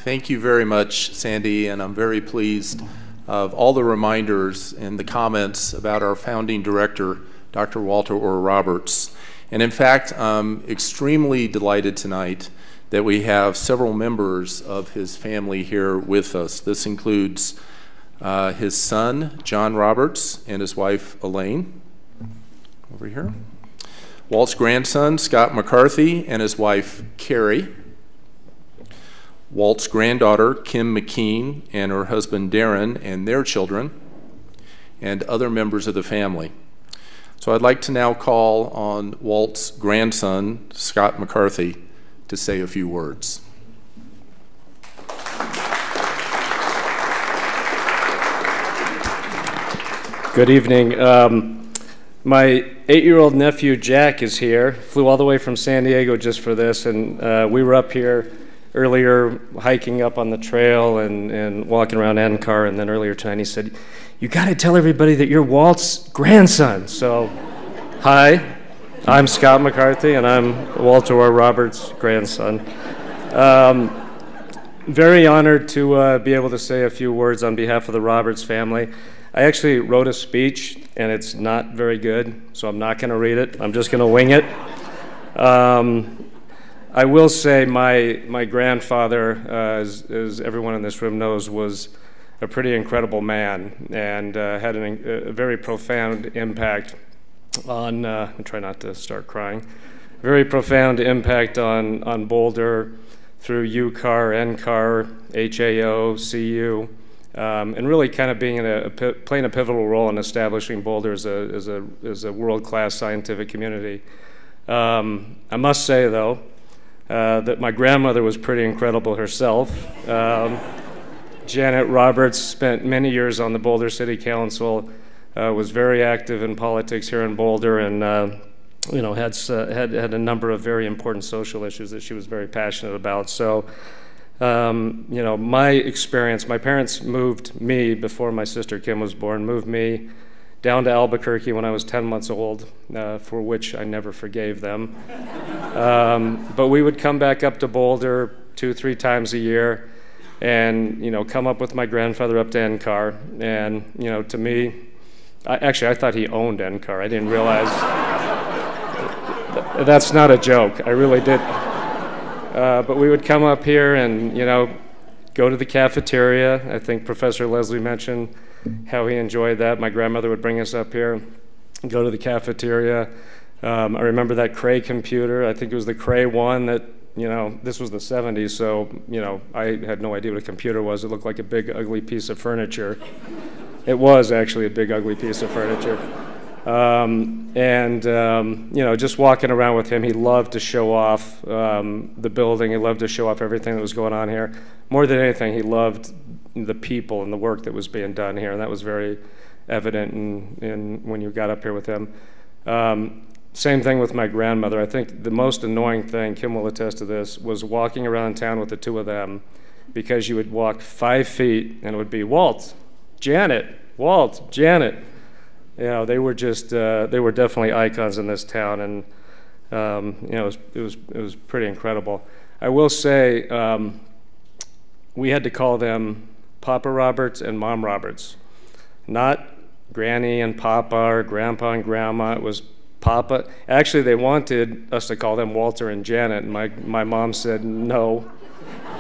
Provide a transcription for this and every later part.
Thank you very much, Sandi, and I'm very pleased of all the reminders and the comments about our founding director, Dr. Walter Orr Roberts. And in fact, I'm extremely delighted tonight that we have several members of his family here with us. This includes his son, John Roberts, and his wife, Elaine, over here. Walt's grandson, Scott McCarthy, and his wife, Carrie. Walt's granddaughter, Kim McKean, and her husband, Darren, and their children, and other members of the family. So I'd like to now call on Walt's grandson, Scott McCarthy, to say a few words. Good evening. My 8-year-old nephew, Jack, is here. Flew all the way from San Diego just for this, and we were up here earlier hiking up on the trail and walking around NCAR, and then earlier tonight he said, "You got to tell everybody that you're Walt's grandson." So, hi, I'm Scott McCarthy, and I'm Walter R. Roberts' grandson. Very honored to be able to say a few words on behalf of the Roberts family. I actually wrote a speech, and it's not very good, so I'm not going to read it. I'm just going to wing it. I will say my grandfather, as everyone in this room knows, was a pretty incredible man and had a very profound impact on, I try not to start crying, very profound impact on Boulder through UCAR, NCAR, HAO, CU, and really kind of being playing a pivotal role in establishing Boulder as a world-class scientific community. I must say, though, that my grandmother was pretty incredible herself. Janet Roberts spent many years on the Boulder City Council, was very active in politics here in Boulder, and you know, had a number of very important social issues that she was very passionate about. So, you know, my experience, my parents moved me, before my sister Kim was born, moved me down to Albuquerque when I was 10 months old, for which I never forgave them. But we would come back up to Boulder 2-3 times a year and, you know, come up with my grandfather up to NCAR. And, you know, to me, I thought he owned NCAR. I didn't realize. That's not a joke. I really did. But we would come up here and, you know, go to the cafeteria. I think Professor Leslie mentioned how he enjoyed that. My grandmother would bring us up here, go to the cafeteria. I remember that Cray computer. I think it was the Cray 1 that, you know, this was the 70s, so, you know, I had no idea what a computer was. It looked like a big, ugly piece of furniture. It was actually a big, ugly piece of furniture. You know, just walking around with him, he loved to show off the building. He loved to show off everything that was going on here. More than anything, he loved the people and the work that was being done here, and that was very evident in when you got up here with him. Same thing with my grandmother. I think the most annoying thing, Kim will attest to this, was walking around town with the two of them, because you would walk 5 feet and it would be Walt, Janet, Walt, Janet. You know, they were just, they were definitely icons in this town, and you know, it was pretty incredible. I will say, we had to call them Papa Roberts and Mom Roberts, not Granny and Papa or Grandpa and Grandma. It was Papa. Actually, they wanted us to call them Walter and Janet, and my mom said no.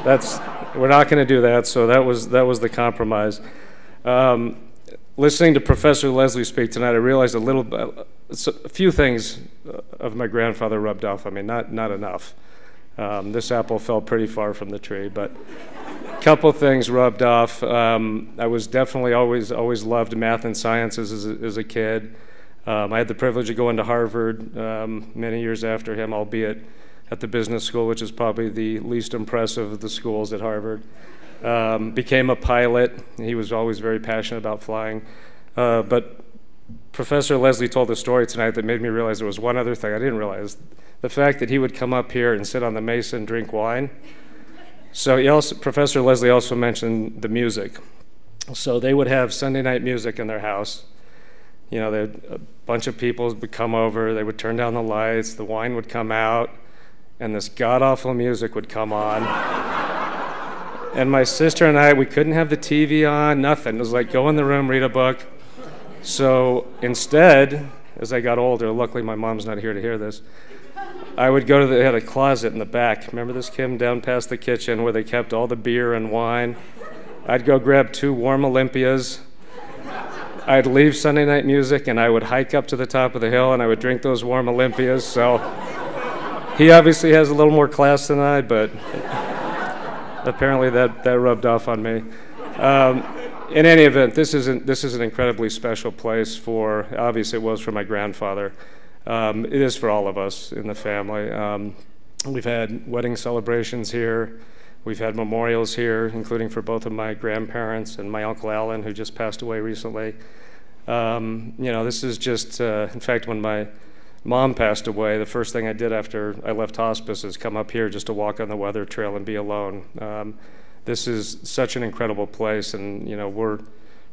We're not going to do that. So that was the compromise. Listening to Professor Leslie speak tonight, I realized a few things of my grandfather rubbed off on me. Not enough. This apple fell pretty far from the tree, but a couple things rubbed off. I was definitely always loved math and sciences as a kid. I had the privilege of going to Harvard many years after him, albeit at the business school, which is probably the least impressive of the schools at Harvard. Became a pilot. He was always very passionate about flying. But Professor Leslie told a story tonight that made me realize there was one other thing I didn't realize. The fact that he would come up here and sit on the Mesa and drink wine. So Professor Leslie also mentioned the music. So they would have Sunday night music in their house. You know, a bunch of people would come over, they would turn down the lights, the wine would come out, and this god-awful music would come on. And my sister and I, we couldn't have the TV on, nothing. It was like, go in the room, read a book. So instead, as I got older, luckily my mom's not here to hear this, I would go to they had a closet in the back. Remember this, Kim, down past the kitchen where they kept all the beer and wine? I'd go grab 2 warm Olympias. I'd leave Sunday night music and I would hike up to the top of the hill and I would drink those warm Olympias. So he obviously has a little more class than I, but apparently that rubbed off on me. In any event, this is an incredibly special place for, obviously it was for my grandfather. It is for all of us in the family. We've had wedding celebrations here. We've had memorials here, including for both of my grandparents and my Uncle Alan, who just passed away recently. You know, this is just, in fact, when my mom passed away, the first thing I did after I left hospice is come up here just to walk on the weather trail and be alone. This is such an incredible place, and you know, we're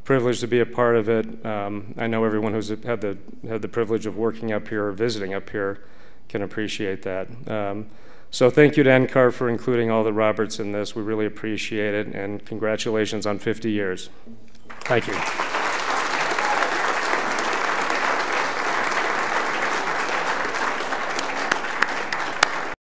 privileged to be a part of it. I know everyone who's had the privilege of working up here or visiting up here can appreciate that. So thank you to NCAR for including all the Roberts in this. We really appreciate it, and congratulations on 50 years. Thank you.